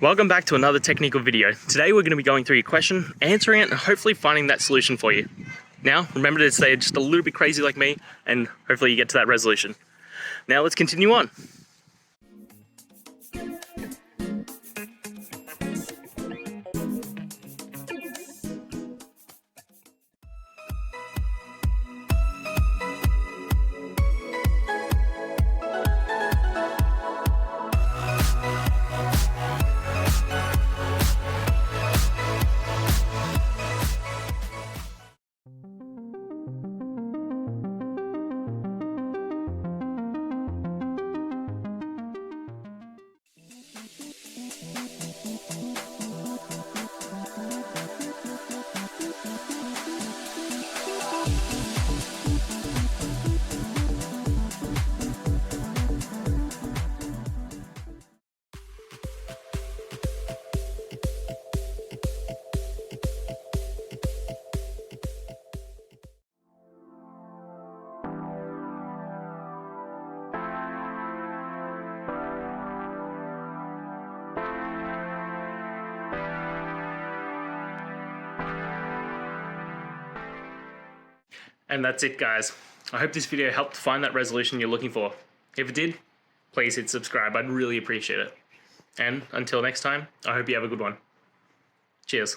Welcome back to another technical video. Today we're going to be going through your question, answering it, and hopefully finding that solution for you. Now, remember to stay just a little bit crazy like me, and hopefully you get to that resolution. Now let's continue on. And that's it, guys. I hope this video helped find that resolution you're looking for. If it did, please hit subscribe. I'd really appreciate it. And until next time, I hope you have a good one. Cheers.